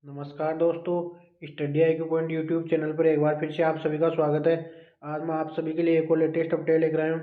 नमस्कार दोस्तों, study IQ point YouTube channel पर एक बार फिर से आप सभी का स्वागत है। आज मैं आप सभी के लिए एक और लेटेस्ट अपडेट लेकर आया हूँ।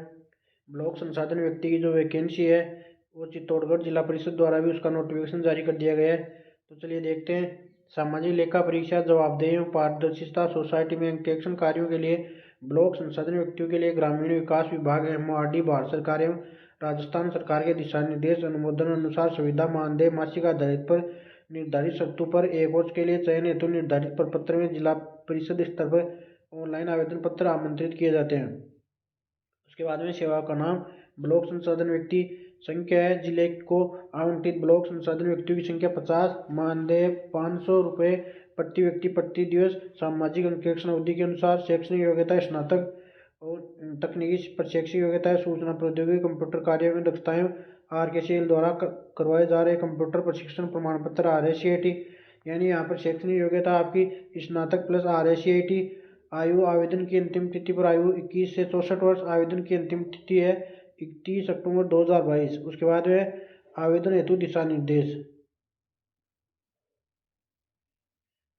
ब्लॉक संसाधन व्यक्ति की जो वैकेंसी है वो चित्तौड़गढ़ जिला परिषद द्वारा भी उसका नोटिफिकेशन जारी कर दिया गया है। तो चलिए देखते हैं। सामाजिक लेखा परीक्षा, जवाबदेही एवं पारदर्शिता, सोसाइटी में अंकेक्षण कार्यों के लिए ब्लॉक संसाधन व्यक्तियों के लिए ग्रामीण विकास विभाग MORD, भारत सरकार एवं राजस्थान सरकार के दिशा निर्देश अनुमोदन अनुसार सुविधा मानदेय मासिक आधारित पर निर्धारित शर्तों पर एक वर्ष के लिए चयन हेतु निर्धारित प्रपत्र में जिला परिषद स्तर पर ऑनलाइन आवेदन पत्र आमंत्रित किए जाते हैं। उसके बाद में सेवा का नाम ब्लॉक संसाधन व्यक्ति, संख्या है जिले को आवंटित ब्लॉक संसाधन व्यक्तियों की संख्या 50, मानदेय 500 रुपये प्रति व्यक्ति प्रति दिवस, सामाजिक अंकेक्षण अवधि के अनुसार, शैक्षणिक योग्यता स्नातक और तकनीकी शैक्षिक योग्यता है, सूचना प्रौद्योगिकी कंप्यूटर कार्य में दक्षताएं, RKCL द्वारा करवाए जा रहे कंप्यूटर प्रशिक्षण प्रमाण पत्र RSCIT, यानी यहाँ पर शैक्षणिक योग्यता आपकी स्नातक प्लस RSCIT। आयु, आवेदन की अंतिम तिथि पर आयु 21 से 64 वर्ष, आवेदन की अंतिम तिथि है 31 अक्टूबर 2022। उसके बाद में आवेदन हेतु दिशा निर्देश।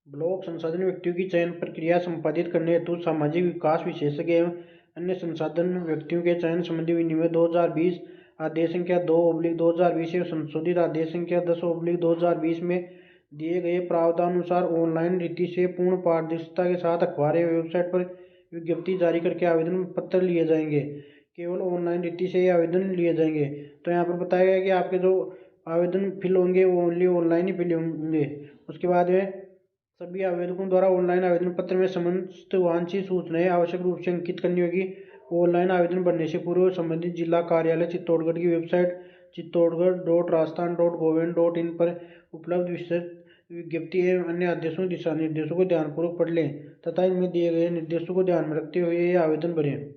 ब्लॉक संसाधन व्यक्तियों की चयन प्रक्रिया संपादित करने हेतु सामाजिक विकास विशेषज्ञ एवं अन्य संसाधन व्यक्तियों के चयन संबंधी विनिमय 2020 आदेश संख्या 2/2020 एवं संशोधित आदेश संख्या 10/2020 में दिए गए प्रावधान अनुसार ऑनलाइन रीति से पूर्ण पारदर्शिता के साथ अखबार या वेबसाइट पर विज्ञप्ति जारी करके आवेदन पत्र लिए जाएंगे। केवल ऑनलाइन रीति से ही आवेदन लिए जाएंगे। तो यहाँ पर बताया गया कि आपके जो आवेदन फिल होंगे वो ओनली ऑनलाइन ही फिल होंगे। उसके बाद में सभी आवेदकों द्वारा ऑनलाइन आवेदन पत्र में समस्त वांछित सूचनाएं आवश्यक रूप से अंकित करनी होगी। ऑनलाइन आवेदन भरने से पूर्व संबंधित जिला कार्यालय चित्तौड़गढ़ की वेबसाइट चित्तौड़गढ़.राजस्थान.gov.in पर उपलब्ध विस्तृत विज्ञप्ति एवं अन्य आदेशों दिशा निर्देशों को ध्यानपूर्वक पढ़ लें तथा इनमें दिए गए निर्देशों को ध्यान में रखते हुए ये आवेदन भरें।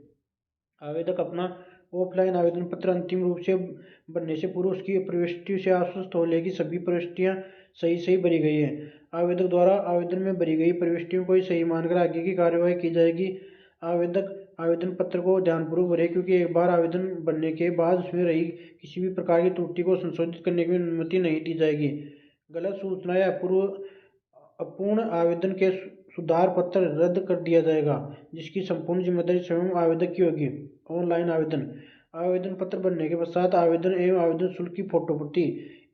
आवेदक अपना ऑफलाइन आवेदन पत्र अंतिम रूप से भरने से पूर्व उसकी प्रविष्टियों से आश्वस्त हो ले कि सभी प्रविष्टियां सही भरी गई हैं। आवेदक द्वारा आवेदन में भरी गई प्रविष्टियों को ही सही मानकर आगे की कार्यवाही की जाएगी। आवेदक आवेदन पत्र को ध्यानपूर्वक भरे, क्योंकि एक बार आवेदन भरने के बाद उसमें रही किसी भी प्रकार की त्रुटि को संशोधित करने की अनुमति नहीं दी जाएगी। गलत सूचना या अपूर्ण आवेदन के सुधार पत्र रद्द कर दिया जाएगा, जिसकी संपूर्ण जिम्मेदारी स्वयं आवेदक की होगी। ऑनलाइन आवेदन पत्र भरने के पश्चात आवेदन एवं आवेदन शुल्क की फोटोप्रति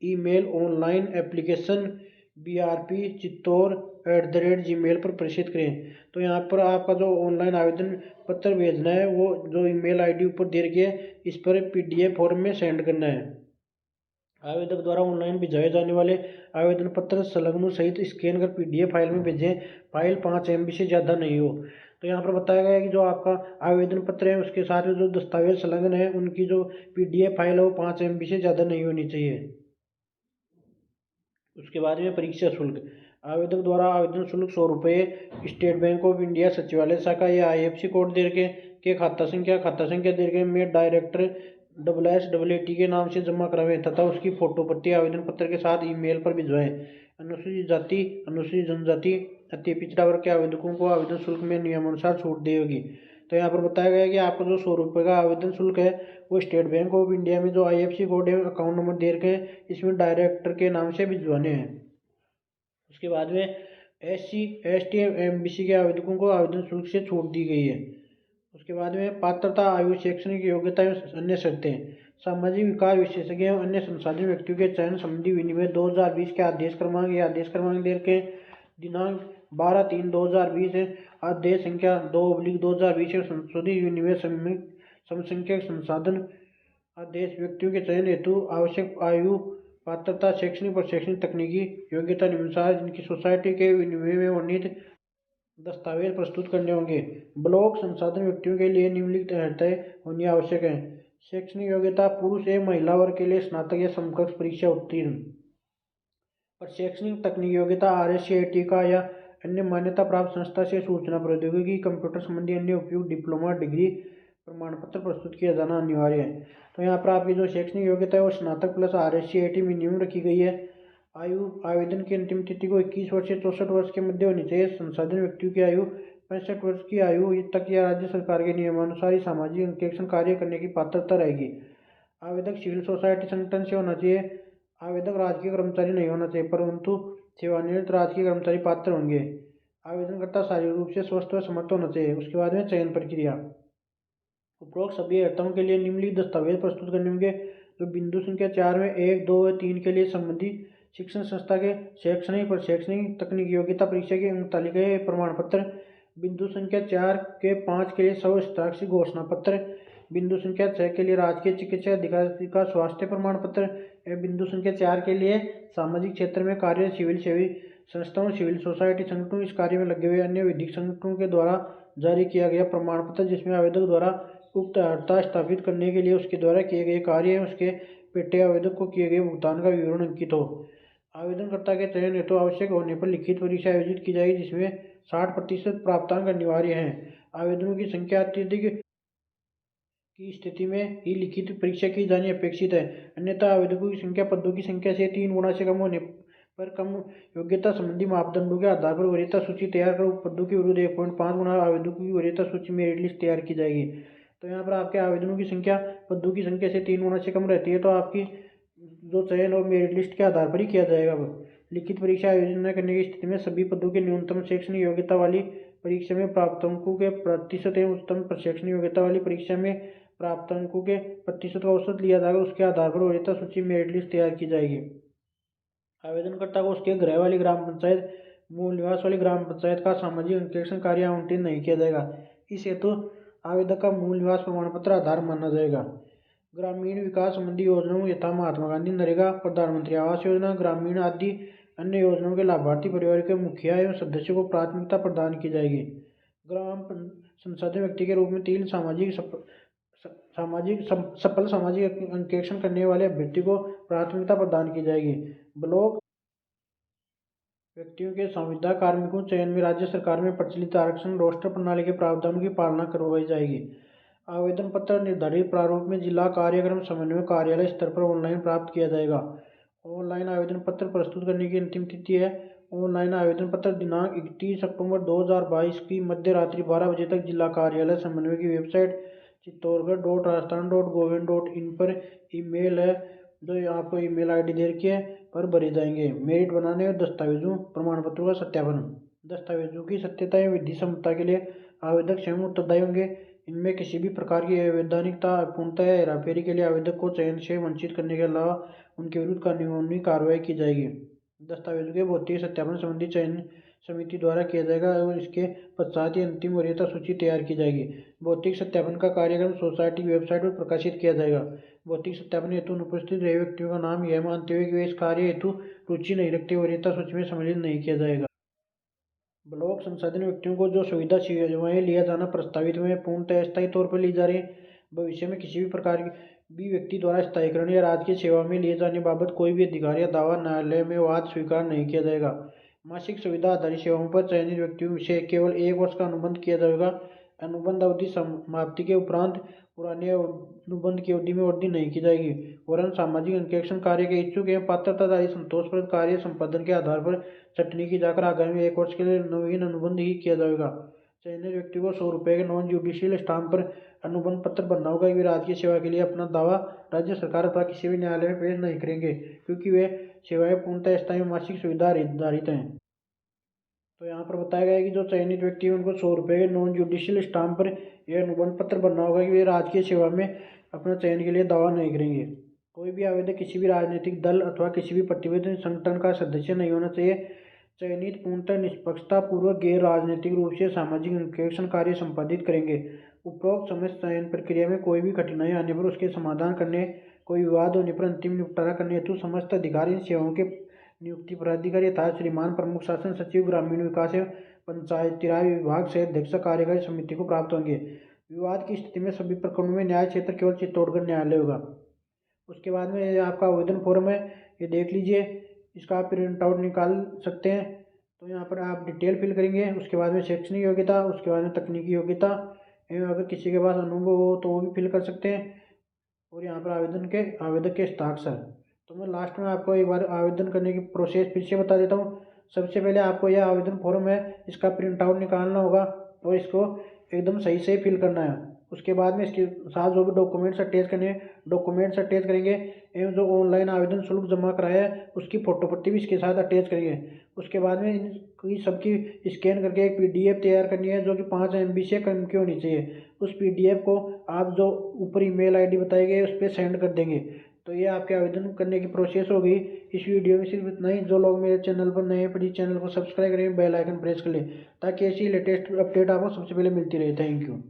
ईमेल ऑनलाइन एप्लीकेशन BRP चित्तौर@gmail पर प्रेषित करें। तो यहाँ पर आपका जो ऑनलाइन आवेदन पत्र भेजना है वो जो ईमेल ID ऊपर दे रखी है इस पर PDF फॉर्म में सेंड करना है। आवेदक द्वारा ऑनलाइन भिजवाए जाने वाले आवेदन पत्र संलग्नों सहित स्कैन कर PDF फाइल में भेजें। फाइल 5 MB से ज़्यादा नहीं हो। तो यहाँ पर बताया गया है कि जो आपका आवेदन पत्र है उसके साथ में जो दस्तावेज संलग्न है उनकी जो PDF फाइल है वो 5 MB से ज़्यादा नहीं होनी चाहिए। उसके बाद में परीक्षा शुल्क। आवेदक द्वारा आवेदन शुल्क 100 रुपये स्टेट बैंक ऑफ इंडिया सचिवालय शाखा या IFSC कोड दे के खाता संख्या दे के में डायरेक्टर SSAT के नाम से जमा करावें तथा उसकी फोटोप्रति आवेदन पत्र के साथ ईमेल पर भिजवाएं। अनुसूचित जाति, अनुसूचित जनजाति, अति पिछड़ा वर्ग के आवेदकों को आवेदन शुल्क में नियमानुसार छूट दी होगी। तो यहाँ पर बताया गया है कि आपका जो 100 रुपये का आवेदन शुल्क है वो स्टेट बैंक ऑफ इंडिया में जो IFSC कोड है अकाउंट नंबर दे रखे हैं इसमें डायरेक्टर के नाम से भिजवाने हैं। उसके बाद में SC, ST, MBC के आवेदकों को आवेदन शुल्क से छूट दी गई है। उसके बाद में पात्रता, आयु, शैक्षणिक योग्यता एवं अन्य शर्तें। सामाजिक विकास विशेषज्ञ एवं अन्य संसाधन व्यक्तियों के चयन संबंधी विनिमय 2020 के आदेश क्रमांक दे रखे दिनांक 12/3/2020 है। आदेश संख्या 2/2020 संशोधित विनिमय समसंख्यक संसाधन आदेश व्यक्तियों के चयन हेतु आवश्यक आयु, पात्रता, शैक्षणिक और शैक्षणिक तकनीकी योग्यता निम्नानुसार जिनकी सोसाइटी के विनिमय में वर्णित दस्तावेज प्रस्तुत करने होंगे। ब्लॉक संसाधन व्यक्तियों के लिए निम्नलिखित अर्हताएं होनी आवश्यक है। शैक्षणिक योग्यता पुरुष एवं महिला वर्ग के लिए स्नातक या समकक्ष परीक्षा उत्तीर्ण। पर शैक्षणिक तकनीकी योग्यता RSCIT का या अन्य मान्यता प्राप्त संस्था से सूचना प्रौद्योगिकी कंप्यूटर संबंधी अन्य उपयुक्त डिप्लोमा डिग्री प्रमाण पत्र प्रस्तुत किया जाना अनिवार्य है। तो यहाँ पर आपकी जो शैक्षणिक योग्यता है वो स्नातक प्लस RSCIT मिनिमम रखी गई है। आयु, आवेदन की अंतिम तिथि को 21 वर्ष से 64 वर्ष के मध्य होनी चाहिए। संसाधन व्यक्तियों की आयु 65 वर्ष की आयु तक या राज्य सरकार के नियमानुसार ही सामाजिक अंकेक्षण कार्य करने की पात्रता रहेगी। आवेदक सिविल सोसाइटी संगठन से होना चाहिए। आवेदक राजकीय कर्मचारी नहीं होना चाहिए, परंतु सेवानिवृत्त राजकीय कर्मचारी पात्र होंगे। आवेदनकर्ता शारीरिक रूप से स्वस्थ व समर्थ होना चाहिए। उसके बाद में चयन प्रक्रिया। उपरोक्त सभी अर्थों के लिए निम्नलिखित दस्तावेज प्रस्तुत करने होंगे जो बिंदु संख्या 4 में 1, 2 व 3 के लिए संबंधित शिक्षण संस्था के शैक्षणिक और शैक्षणिक तकनीकी योग्यता परीक्षा के अंक तालिका प्रमाण पत्र। बिंदु संख्या 4 के 5 के लिए स्व हस्ताक्षर घोषणा पत्र। बिंदु संख्या 6 के लिए राजकीय चिकित्सा अधिकारी का स्वास्थ्य प्रमाण पत्र एवं बिंदु संख्या 4 के लिए सामाजिक क्षेत्र में कार्य सिविल सेवी संस्थाओं सिविल सोसाइटी संगठनों इस कार्य में लगे हुए अन्य विधिक संगठनों के द्वारा जारी किया गया प्रमाण पत्र जिसमें आवेदक द्वारा उक्त अर्हता स्थापित करने के लिए उसके द्वारा किए गए कार्य एवं उसके पेटे आवेदक को किए गए भुगतान का विवरण अंकित हो। आवेदनकर्ता के चयन हेतु आवश्यक होने पर लिखित परीक्षा आयोजित की जाएगी जिसमें 60% प्राप्तांक अनिवार्य हैं। आवेदनों की संख्या अत्यधिक की स्थिति में ही लिखित परीक्षा की जानी अपेक्षित है, अन्यथा आवेदकों की संख्या पदों की संख्या से 3 गुना से कम होने पर कम योग्यता संबंधी मापदंडों के आधार पर वरीयता सूची तैयार कर पदों के विरुद्ध 1.5 गुना आवेदकों की वरीयता सूची मेरिट लिस्ट तैयार की जाएगी। तो यहाँ पर आपके आवेदनों की संख्या पदों की संख्या से 3 गुना से कम रहती है तो आपकी जो चयन और मेरिट लिस्ट के आधार पर ही किया जाएगा। लिखित परीक्षा आयोजन करने की स्थिति में सभी पदों के न्यूनतम शैक्षणिक योग्यता वाली परीक्षा में प्राप्त अंकों के प्रतिशत एवं उच्चतम शैक्षणिक योग्यता वाली परीक्षा में प्राप्त अंकों के प्रतिशत का औसत लिया जाएगा। उसके आधार पर वरीयता सूची मेरिट लिस्ट तैयार की जाएगी। आवेदनकर्ता को उसके गृह वाली ग्राम पंचायत मूल निवास वाली ग्राम पंचायत का सामाजिक अंकेक्षण कार्य आवंटित नहीं किया जाएगा। इस हेतु आवेदक का मूल निवास प्रमाण पत्र आधार माना जाएगा। ग्रामीण विकास संबंधी योजनाओं यथा महात्मा गांधी नरेगा प्रधानमंत्री आवास योजना ग्रामीण आदि अन्य योजनाओं के लाभार्थी परिवार के मुखिया एवं सदस्यों को प्राथमिकता प्रदान की जाएगी। ग्राम संसाधन व्यक्ति के रूप में 3 सफल सामाजिक अंकेक्षण करने वाले अभ्यर्थी को प्राथमिकता प्रदान की जाएगी। ब्लॉक व्यक्तियों के संविदा कार्मिकों चयन में राज्य सरकार में प्रचलित आरक्षण रोस्टर प्रणाली के प्रावधानों की पालना करवाई जाएगी। आवेदन पत्र निर्धारित प्रारूप में जिला कार्यक्रम समन्वय कार्यालय स्तर पर ऑनलाइन प्राप्त किया जाएगा। ऑनलाइन आवेदन पत्र प्रस्तुत करने की अंतिम तिथि है। ऑनलाइन आवेदन पत्र दिनांक 31 अक्टूबर 2022 की मध्य रात्रि 12 बजे तक जिला कार्यालय समन्वय की वेबसाइट चित्तौड़गढ़.राजस्थान.gov.in पर ईमेल है जो आपको ईमेल आईडी दे रखी है पर भरे जाएंगे। मेरिट बनाने और दस्तावेजों प्रमाण पत्रों का सत्यापन। दस्तावेजों की सत्यता एवं विधि सम्मतता के लिए आवेदक स्वयं उत्तरदायी होंगे। इनमें किसी भी प्रकार की अवैधानिकता अपूर्णता या हेराफेरी के लिए आवेदक को चयन से वंचित करने के अलावा उनके विरुद्ध कानूनी कार्रवाई की जाएगी। दस्तावेजों के भौतिक सत्यापन संबंधी चयन समिति द्वारा किया जाएगा और इसके पश्चात ही अंतिम वरीयता सूची तैयार की जाएगी। भौतिक सत्यापन का कार्यक्रम सोसाइटी की वेबसाइट पर प्रकाशित किया जाएगा। भौतिक सत्यापन हेतु अनुपस्थित रहे व्यक्तियों का नाम यह मानते हुए कि वे इस कार्य हेतु रुचि नहीं रखते वरीयता सूची में सम्मिलित नहीं किया जाएगा। ब्लॉक संसाधन व्यक्तियों को जो सुविधा सेवाएं लिया जाना प्रस्तावित हुए पूर्णतः अस्थायी तौर पर ली जा रही है। भविष्य में किसी भी प्रकार भी व्यक्ति द्वारा स्थायीकरण या राजकीय सेवा में लिए जाने बाबत कोई भी अधिकार या दावा न्यायालय में वाद स्वीकार नहीं किया जाएगा। मासिक सुविधा आधारित सेवाओं पर चयनित व्यक्तियों से केवल 1 वर्ष का अनुबंध किया जाएगा। अनुबंध अवधि समाप्ति के उपरांत पुराने अनुबंध की अवधि में वृद्धि नहीं की जाएगी। वरन सामाजिक अंकेक्षण कार्य के इच्छुक एवं पात्रताधारी संतोषप्रद कार्य संपादन के आधार पर छटनी की जाकर आगामी 1 वर्ष के लिए नवीन अनुबंध ही किया जाएगा। चयनित व्यक्ति को 100 रुपये के नॉन जुडिशियल स्टाम्प पर अनुबंध पत्र बनना होगा कि वे राजकीय सेवा के लिए अपना दावा राज्य सरकार अथवा किसी भी न्यायालय में पेश नहीं करेंगे क्योंकि वे सेवाएं पूर्णतः स्थायी मासिक सुविधा आधारित हैं। तो यहाँ पर बताया गया है कि जो चयनित व्यक्ति है उनको 100 रुपये के नॉन जुडिशियल स्टाम्प पर यह अनुबंध पत्र बनना होगा कि वे राजकीय सेवा में अपना चयन के लिए दावा नहीं करेंगे। कोई भी आवेदक किसी भी राजनीतिक दल अथवा किसी भी प्रतिबद्ध संगठन का सदस्य नहीं होना चाहिए। चयनित पूर्णतः निष्पक्षता पूर्वक गैर राजनीतिक रूप से सामाजिक अंकेक्षण कार्य संपादित करेंगे। उपरोक्त समस्त चयन प्रक्रिया में कोई भी कठिनाई आने पर उसके समाधान करने, कोई विवाद होने पर अंतिम निपटारा करने हेतु समस्त अधिकारी सेवाओं के नियुक्ति पदाधिकारी तथा श्रीमान प्रमुख शासन सचिव ग्रामीण विकास एवं पंचायती राज विभाग से अध्यक्ष कार्यकारी समिति को प्राप्त होंगे। विवाद की स्थिति में सभी प्रकरणों में न्याय क्षेत्र केवल चित्तौड़गढ़ न्यायालय होगा। उसके बाद में आपका आवेदन फॉर्म है, ये देख लीजिए, इसका आप प्रिंट आउट निकाल सकते हैं। तो यहाँ पर आप डिटेल फिल करेंगे। उसके बाद में शैक्षणिक योग्यता, उसके बाद में तकनीकी योग्यता एवं अगर किसी के पास अनुभव हो तो वो भी फिल कर सकते हैं। और यहाँ पर आवेदक के हस्ताक्षर। तो मैं लास्ट में आपको एक बार आवेदन करने की प्रोसेस फिर से बता देता हूँ। सबसे पहले आपको यह आवेदन फॉर्म है, इसका प्रिंट आउट निकालना होगा और इसको एकदम सही से फिल करना है। उसके बाद में इसके साथ जो भी डॉक्यूमेंट्स अटैच करने हैं डॉक्यूमेंट्स अटैच करेंगे एवं जो ऑनलाइन आवेदन शुल्क जमा कराया है उसकी फोटोप्रति भी इसके साथ अटैच करेंगे। उसके बाद में इन सबकी स्कैन करके एक PDF तैयार करनी है जो कि 5 MB से कम की होनी चाहिए। उस PDF को आप जो ऊपर ईमेल ID बताई गई उस पर सेंड कर देंगे। तो ये आपके आवेदन करने की प्रोसेस होगी। इस वीडियो में सिर्फ इतना ही। जो लोग मेरे चैनल पर नए हैं प्लीज़ चैनल को सब्सक्राइब करें, बेल आइकन प्रेस कर लें ताकि ऐसी लेटेस्ट अपडेट आपको सबसे पहले मिलती रहे। Thank you.